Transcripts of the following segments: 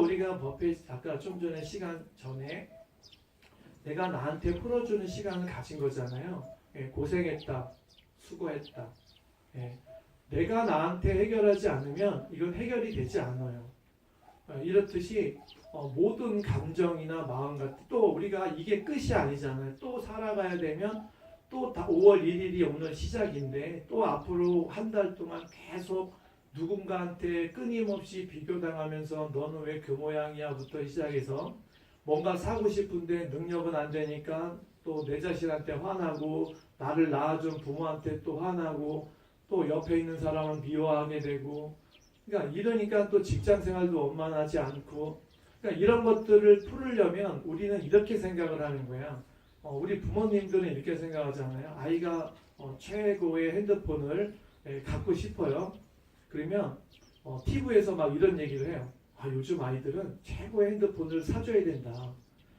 우리가 버핏 아까 좀 전에 시간 전에 내가 나한테 풀어주는 시간을 가진 거잖아요. 예, 고생했다, 수고했다. 예, 내가 나한테 해결하지 않으면 이건 해결이 되지 않아요. 이렇듯이 모든 감정이나 마음 같은 또 우리가 이게 끝이 아니잖아요. 또 살아가야 되면 또 5월 1일이 오늘 시작인데 또 앞으로 한 달 동안 계속 누군가한테 끊임없이 비교당하면서 너는 왜 그 모양이야부터 시작해서 뭔가 사고 싶은데 능력은 안 되니까 또 내 자신한테 화나고 나를 낳아준 부모한테 또 화나고 또 옆에 있는 사람은 미워하게 되고 그러니까 이러니까 또 직장 생활도 원만하지 않고 그러니까 이런 것들을 풀으려면 우리는 이렇게 생각을 하는 거야. 우리 부모님들은 이렇게 생각하잖아요. 아이가 최고의 핸드폰을 갖고 싶어요. 그러면 TV에서 막 이런 얘기를 해요. 요즘 아이들은 최고의 핸드폰을 사줘야 된다.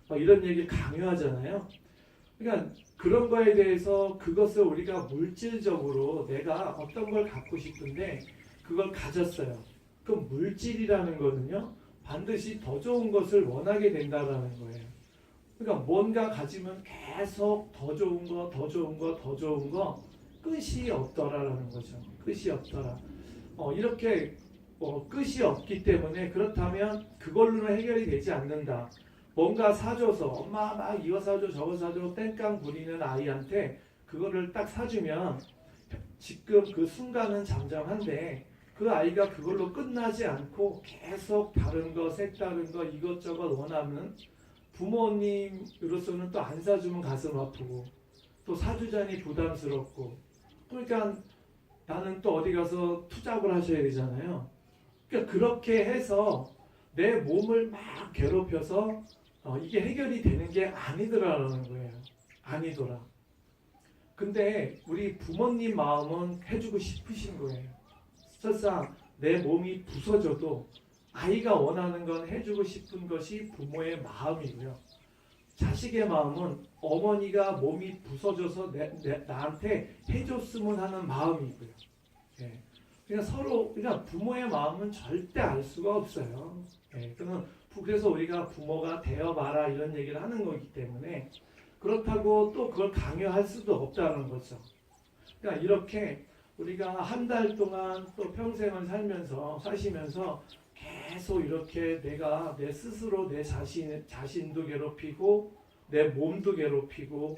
막 이런 얘기를 강요하잖아요. 그러니까 그런 거에 대해서 그것을 우리가 물질적으로 내가 어떤 걸 갖고 싶은데 그걸 가졌어요. 그 물질이라는 거는요. 반드시 더 좋은 것을 원하게 된다라는 거예요. 그러니까 뭔가 가지면 계속 더 좋은 거, 더 좋은 거, 더 좋은 거 끝이 없더라라는 거죠. 끝이 없더라. 이렇게 끝이 없기 때문에 그렇다면 그걸로는 해결이 되지 않는다. 뭔가 사줘서 엄마 막 이거 사줘 저거 사줘 땡깡 부리는 아이한테 그거를 딱 사주면 지금 그 순간은 잠잠한데 그 아이가 그걸로 끝나지 않고 계속 다른 거 색다른 거 이것저것 원하는 부모님으로서는 또 안 사주면 가슴 아프고 또 사주자니 부담스럽고 그러니까 나는 또 어디 가서 투잡을 하셔야 되잖아요. 그러니까 그렇게 해서 내 몸을 막 괴롭혀서 이게 해결이 되는 게 아니더라라는 거예요. 아니더라. 근데 우리 부모님 마음은 해주고 싶으신 거예요. 설사 내 몸이 부서져도 아이가 원하는 건 해주고 싶은 것이 부모의 마음이고요. 자식의 마음은 어머니가 몸이 부서져서 나한테 해줬으면 하는 마음이고요. 예. 그러니까 서로 그러니까 부모의 마음은 절대 알 수가 없어요. 예. 그래서 우리가 부모가 되어봐라 이런 얘기를 하는 거기 때문에 그렇다고 또 그걸 강요할 수도 없다는 거죠. 그러니까 이렇게 우리가 한 달 동안 또 평생을 사시면서 계속 이렇게 내가 내 스스로 내 자신도 괴롭히고 내 몸도 괴롭히고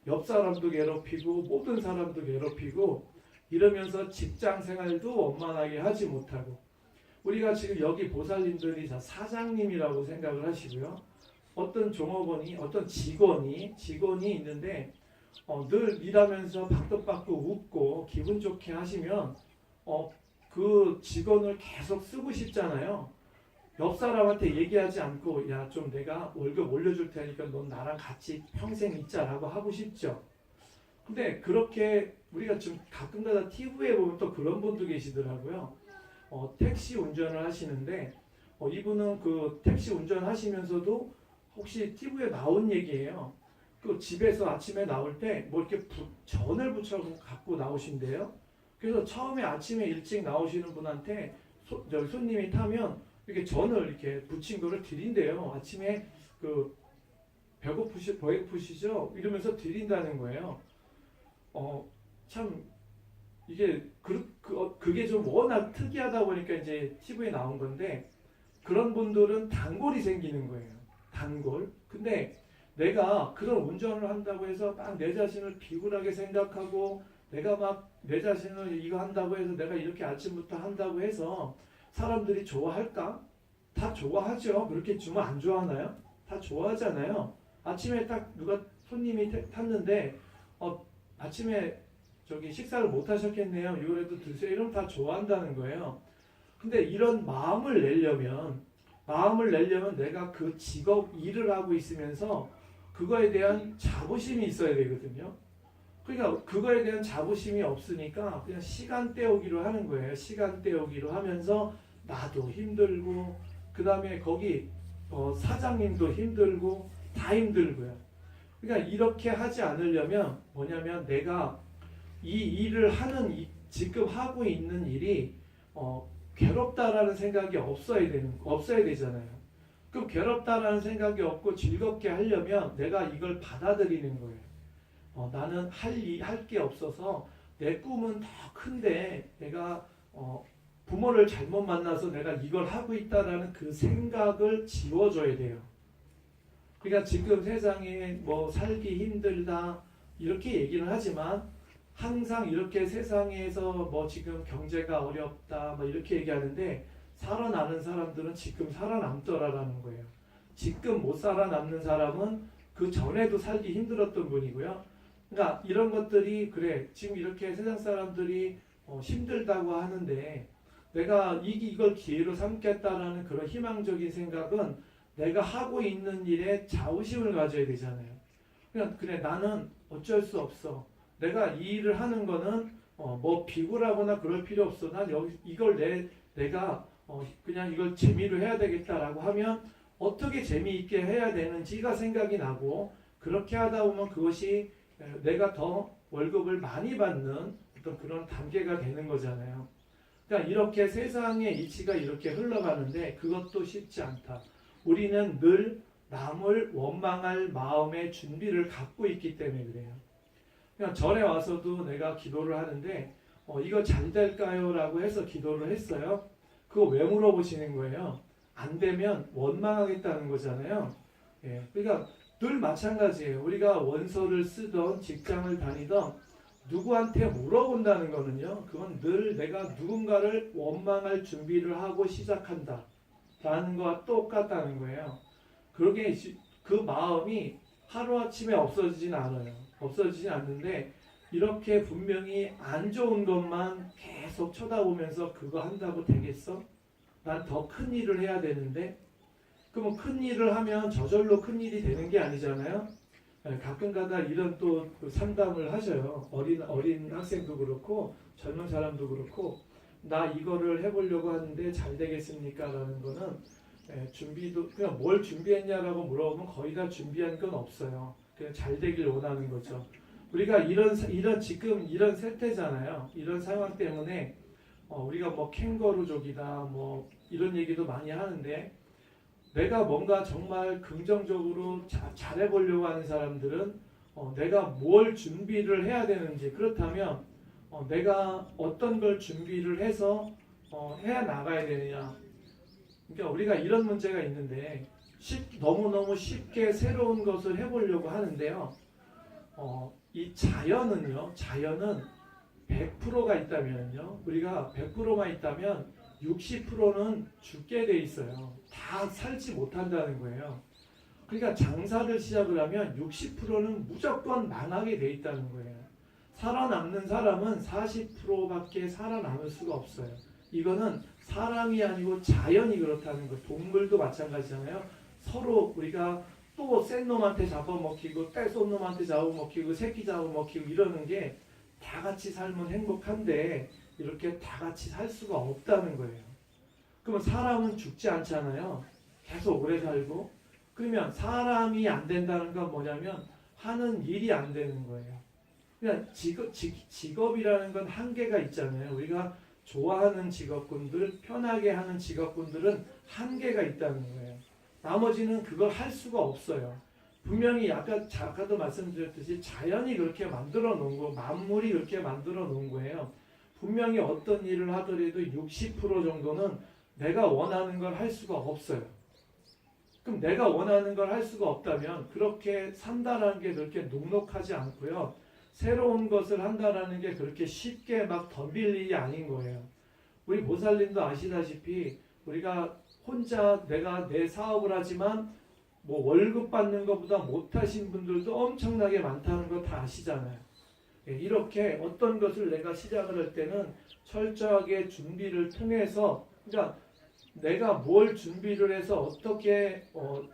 옆 사람도 괴롭히고 모든 사람도 괴롭히고 이러면서 직장 생활도 원만하게 하지 못하고 우리가 지금 여기 보살님들이 다 사장님이라고 생각을 하시고요. 어떤 종업원이 어떤 직원이 있는데 늘 일하면서 박덕받고 웃고 기분 좋게 하시면 그 직원을 계속 쓰고 싶잖아요. 옆 사람한테 얘기하지 않고 야 좀 내가 월급 올려줄 테니까 넌 나랑 같이 평생 있자라고 하고 싶죠. 근데 그렇게 우리가 좀 가끔가다 TV에 보면 또 그런 분도 계시더라고요. 택시 운전을 하시는데 이분은 그 택시 운전하시면서도 혹시 TV에 나온 얘기예요. 그 집에서 아침에 나올 때 뭐 이렇게 전을 붙여 갖고 나오신대요. 그래서 처음에 아침에 일찍 나오시는 분한테 손님이 타면 이렇게 전을 이렇게 붙인 거를 드린대요. 아침에 그 배고프시죠? 이러면서 드린다는 거예요. 참 이게 그게 좀 워낙 특이하다 보니까 이제 TV에 나온 건데 그런 분들은 단골이 생기는 거예요. 단골. 근데 내가 그런 운전을 한다고 해서 막 내 자신을 비굴하게 생각하고 내가 막 내 자신을 이거 한다고 해서 내가 이렇게 아침부터 한다고 해서 사람들이 좋아할까? 다 좋아하죠. 그렇게 주면 안 좋아하나요? 다 좋아하잖아요. 아침에 딱 누가 손님이 탔는데 아침에 저기 식사를 못 하셨겠네요. 이거라도 드세요. 이러면 다 좋아한다는 거예요. 근데 이런 마음을 내려면 내가 그 직업 일을 하고 있으면서 그거에 대한 자부심이 있어야 되거든요. 그러니까 그거에 대한 자부심이 없으니까 그냥 시간 때우기로 하는 거예요. 시간 때우기로 하면서 나도 힘들고 그 다음에 거기 사장님도 힘들고 다 힘들고요. 그러니까 이렇게 하지 않으려면 뭐냐면 내가 이 일을 지금 하고 있는 일이 괴롭다라는 생각이 없어야 되잖아요. 그럼 괴롭다라는 생각이 없고 즐겁게 하려면 내가 이걸 받아들이는 거예요. 나는 할 게 없어서 내 꿈은 더 큰데 내가 부모를 잘못 만나서 내가 이걸 하고 있다라는 그 생각을 지워줘야 돼요. 그러니까 지금 세상에 뭐 살기 힘들다 이렇게 얘기는 하지만 항상 이렇게 세상에서 뭐 지금 경제가 어렵다 뭐 이렇게 얘기하는데 살아나는 사람들은 지금 살아남더라라는 거예요. 지금 못 살아남는 사람은 그 전에도 살기 힘들었던 분이고요. 그러니까 이런 것들이 그래 지금 이렇게 세상 사람들이 힘들다고 하는데 내가 이걸 기회로 삼겠다라는 그런 희망적인 생각은 내가 하고 있는 일에 자부심을 가져야 되잖아요. 그냥 그래 나는 어쩔 수 없어. 내가 이 일을 하는 거는 뭐 비굴하거나 그럴 필요 없어. 난 이걸 내가 그냥 이걸 재미로 해야 되겠다라고 하면 어떻게 재미있게 해야 되는지가 생각이 나고 그렇게 하다 보면 그것이 내가 더 월급을 많이 받는 어떤 그런 단계가 되는 거잖아요. 그러니까 이렇게 세상의 이치가 이렇게 흘러가는데 그것도 쉽지 않다. 우리는 늘 남을 원망할 마음의 준비를 갖고 있기 때문에 그래요. 그냥 절에 와서도 내가 기도를 하는데 이거 잘 될까요? 라고 해서 기도를 했어요. 그거 왜 물어보시는 거예요? 안 되면 원망하겠다는 거잖아요. 예, 그러니까 늘 마찬가지예요. 우리가 원서를 쓰던 직장을 다니던 누구한테 물어본다는 거는요. 그건 늘 내가 누군가를 원망할 준비를 하고 시작한다. 라는 거와 똑같다는 거예요. 그러게 그 마음이 하루아침에 없어지진 않아요. 없어지진 않는데 이렇게 분명히 안 좋은 것만 계속 쳐다보면서 그거 한다고 되겠어? 난 더 큰 일을 해야 되는데 그러면 큰 일을 하면 저절로 큰 일이 되는 게 아니잖아요. 가끔가다 이런 또 상담을 하셔요. 어린 학생도 그렇고 젊은 사람도 그렇고 나 이거를 해보려고 하는데 잘 되겠습니까? 라는 거는 준비도 그냥 뭘 준비했냐라고 물어보면 거의 다 준비한 건 없어요. 그냥 잘 되길 원하는 거죠. 우리가 이런 지금 이런 세태잖아요. 이런 상황 때문에 우리가 뭐 캥거루족이다 뭐 이런 얘기도 많이 하는데 내가 뭔가 정말 긍정적으로 잘해보려고 하는 사람들은 내가 뭘 준비를 해야 되는지 그렇다면 내가 어떤 걸 준비를 해서 해야 나가야 되느냐. 그러니까 우리가 이런 문제가 있는데 너무너무 쉽게 새로운 것을 해보려고 하는데요. 이 자연은 100%가 있다면요. 우리가 100%만 있다면 60%는 죽게 돼 있어요. 다 살지 못한다는 거예요. 그러니까 장사를 시작을 하면 60%는 무조건 망하게 돼 있다는 거예요. 살아남는 사람은 40%밖에 살아남을 수가 없어요. 이거는 사람이 아니고 자연이 그렇다는 거. 동물도 마찬가지잖아요. 서로 우리가 또 센 놈한테 잡아먹히고 떼쏜 놈한테 잡아먹히고 새끼 잡아먹히고 이러는 게 다 같이 살면 행복한데 이렇게 다 같이 살 수가 없다는 거예요. 그러면 사람은 죽지 않잖아요. 계속 오래 살고. 그러면 사람이 안 된다는 건 뭐냐면 하는 일이 안 되는 거예요. 그냥 직업이라는 건 한계가 있잖아요. 우리가 좋아하는 직업군들, 편하게 하는 직업군들은 한계가 있다는 거예요. 나머지는 그걸 할 수가 없어요. 분명히 아까도 말씀드렸듯이 자연이 그렇게 만들어 놓은 거, 만물이 그렇게 만들어 놓은 거예요. 분명히 어떤 일을 하더라도 60% 정도는 내가 원하는 걸 할 수가 없어요. 그럼 내가 원하는 걸 할 수가 없다면 그렇게 산다라는 게 그렇게 녹록하지 않고요. 새로운 것을 한다라는 게 그렇게 쉽게 막 덤빌 일이 아닌 거예요. 우리 보살님도 아시다시피 우리가 혼자 내가 내 사업을 하지만 뭐 월급 받는 것보다 못하신 분들도 엄청나게 많다는 거 다 아시잖아요. 이렇게 어떤 것을 내가 시작을 할 때는 철저하게 준비를 통해서 그러니까 내가 뭘 준비를 해서 어떻게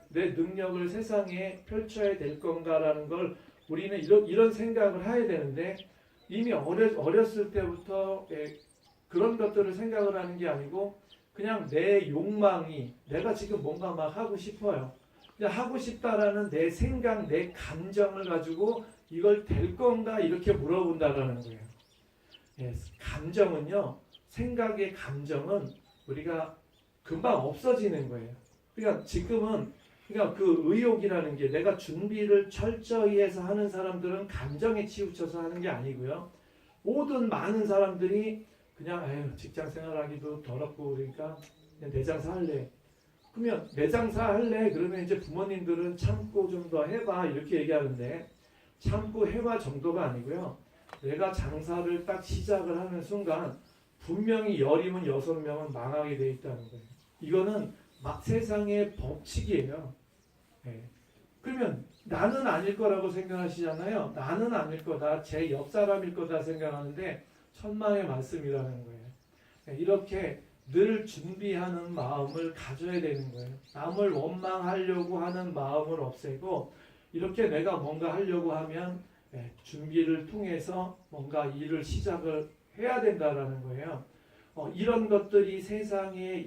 내 능력을 세상에 펼쳐야 될 건가라는 걸 우리는 이런 생각을 해야 되는데 이미 어렸을 때부터 그런 것들을 생각을 하는 게 아니고 그냥 내 욕망이 내가 지금 뭔가 막 하고 싶어요. 그냥 하고 싶다라는 내 생각, 내 감정을 가지고 이걸 될 건가 이렇게 물어본다라는 거예요. 감정은요. 생각의 감정은 우리가 금방 없어지는 거예요. 그러니까 지금은 그러니까 그 의욕이라는 게 내가 준비를 철저히 해서 하는 사람들은 감정에 치우쳐서 하는 게 아니고요. 모든 많은 사람들이 그냥 에휴, 직장 생활하기도 더럽고 그러니까 그냥 내 장사 할래. 그러면 내 장사 할래? 그러면 이제 부모님들은 참고 좀 더 해봐 이렇게 얘기하는데 참고 해봐 정도가 아니고요. 내가 장사를 딱 시작을 하는 순간 분명히 열이면 6명은 망하게 돼 있다는 거예요. 이거는 막 세상의 법칙이에요. 네. 그러면 나는 아닐 거라고 생각하시잖아요. 나는 아닐 거다. 제 옆 사람일 거다 생각하는데 천만의 말씀이라는 거예요. 네. 이렇게 늘 준비하는 마음을 가져야 되는 거예요. 남을 원망하려고 하는 마음을 없애고 이렇게 내가 뭔가 하려고 하면 준비를 통해서 뭔가 일을 시작을 해야 된다라는 거예요. 이런 것들이 세상의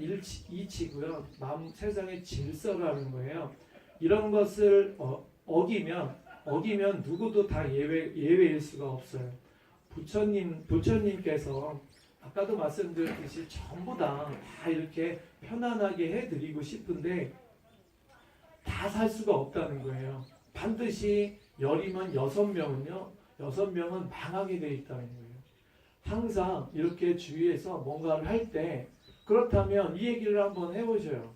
이치고요. 세상의 질서라는 거예요. 이런 것을 어기면 누구도 다 예외일 수가 없어요. 부처님께서 아까도 말씀드렸듯이 전부 다 이렇게 편안하게 해드리고 싶은데 다 살 수가 없다는 거예요. 반드시 열이면 6명은요. 6명은 망하게 돼 있다는 거예요. 항상 이렇게 주위에서 뭔가를 할 때 그렇다면 이 얘기를 한번 해보셔요.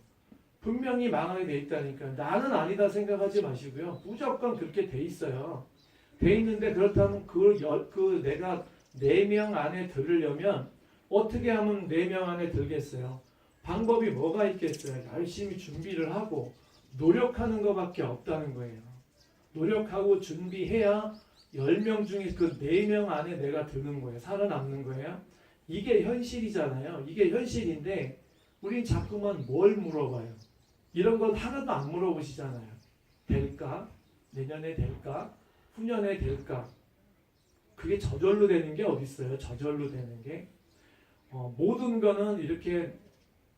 분명히 망하게 돼 있다니까. 나는 아니다 생각하지 마시고요. 무조건 그렇게 돼 있어요. 돼 있는데 그렇다면 내가 4명 안에 들으려면 어떻게 하면 4명 안에 들겠어요? 방법이 뭐가 있겠어요? 열심히 준비를 하고 노력하는 것밖에 없다는 거예요. 노력하고 준비해야 10명 중에 그 4명 안에 내가 드는 거예요. 살아남는 거예요. 이게 현실이잖아요. 이게 현실인데 우린 자꾸만 뭘 물어봐요. 이런 건 하나도 안 물어보시잖아요. 될까? 내년에 될까? 후년에 될까? 그게 저절로 되는 게 어디 있어요? 저절로 되는 게. 모든 거는 이렇게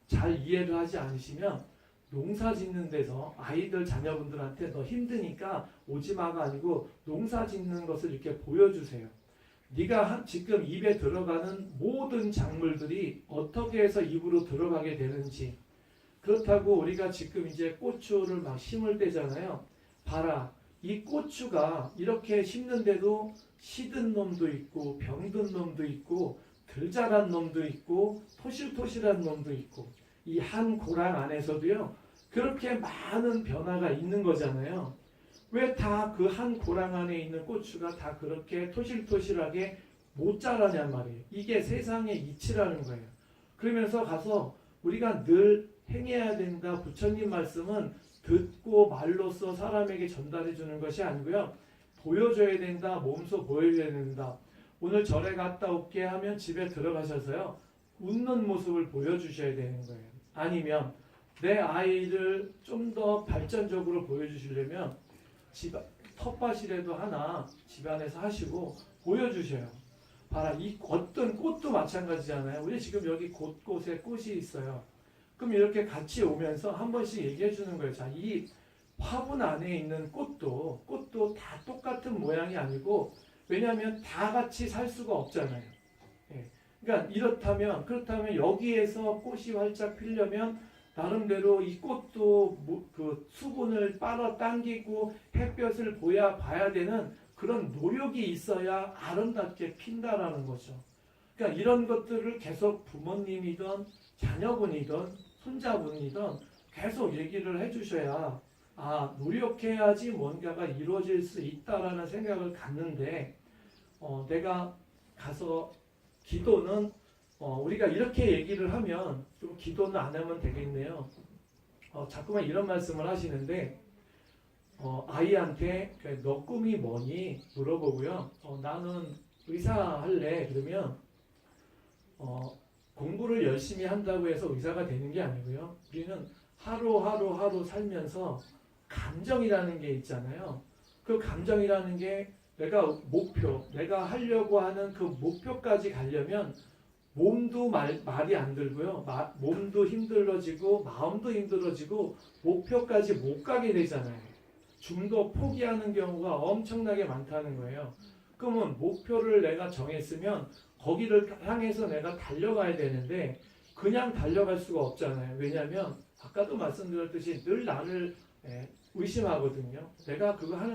잘 이해를 하지 않으시면 농사 짓는 데서 아이들 자녀분들한테 너 힘드니까 오지마가 아니고 농사 짓는 것을 이렇게 보여주세요. 네가 지금 입에 들어가는 모든 작물들이 어떻게 해서 입으로 들어가게 되는지. 그렇다고 우리가 지금 이제 고추를 막 심을 때잖아요. 봐라. 이 고추가 이렇게 심는데도 시든 놈도 있고 병든 놈도 있고 덜 자란 놈도 있고 토실토실한 놈도 있고 이 한 고랑 안에서도요. 그렇게 많은 변화가 있는 거잖아요. 왜 다 그 한 고랑 안에 있는 고추가 다 그렇게 토실토실하게 못 자라냔 말이에요. 이게 세상의 이치라는 거예요. 그러면서 가서 우리가 늘 행해야 된다. 부처님 말씀은 듣고 말로써 사람에게 전달해 주는 것이 아니고요. 보여줘야 된다. 몸소 보여줘야 된다. 오늘 절에 갔다 올게 하면 집에 들어가셔서요. 웃는 모습을 보여주셔야 되는 거예요. 아니면 내 아이를 좀 더 발전적으로 보여주시려면 텃밭이라도 하나 집안에서 하시고 보여주셔요. 봐라, 이 어떤 꽃도 마찬가지잖아요. 우리 지금 여기 곳곳에 꽃이 있어요. 그럼 이렇게 같이 오면서 한 번씩 얘기해 주는 거예요. 자, 이 화분 안에 있는 꽃도 다 똑같은 모양이 아니고 왜냐하면 다 같이 살 수가 없잖아요. 예. 그러니까 그렇다면 여기에서 꽃이 활짝 피려면 나름대로 이 꽃도 그 수분을 빨아 당기고 햇볕을 봐야 되는 그런 노력이 있어야 아름답게 핀다라는 거죠. 그러니까 이런 것들을 계속 부모님이든 자녀분이든 손자분이든 계속 얘기를 해주셔야 노력해야지 뭔가가 이루어질 수 있다라는 생각을 갖는데 내가 가서 기도는 우리가 이렇게 얘기를 하면 좀 기도는 안 하면 되겠네요. 자꾸만 이런 말씀을 하시는데 아이한테 너 꿈이 뭐니? 물어보고요. 나는 의사 할래. 그러면 공부를 열심히 한다고 해서 의사가 되는 게 아니고요. 우리는 하루 살면서 감정이라는 게 있잖아요. 그 감정이라는 게 내가 하려고 하는 그 목표까지 가려면 몸도 말이 안 들고요. 몸도 힘들어지고 마음도 힘들어지고 목표까지 못 가게 되잖아요. 좀 더 포기하는 경우가 엄청나게 많다는 거예요. 그러면 목표를 내가 정했으면 거기를 향해서 내가 달려가야 되는데 그냥 달려갈 수가 없잖아요. 왜냐하면 아까도 말씀드렸듯이 늘 나를 의심하거든요. 내가 그거 하는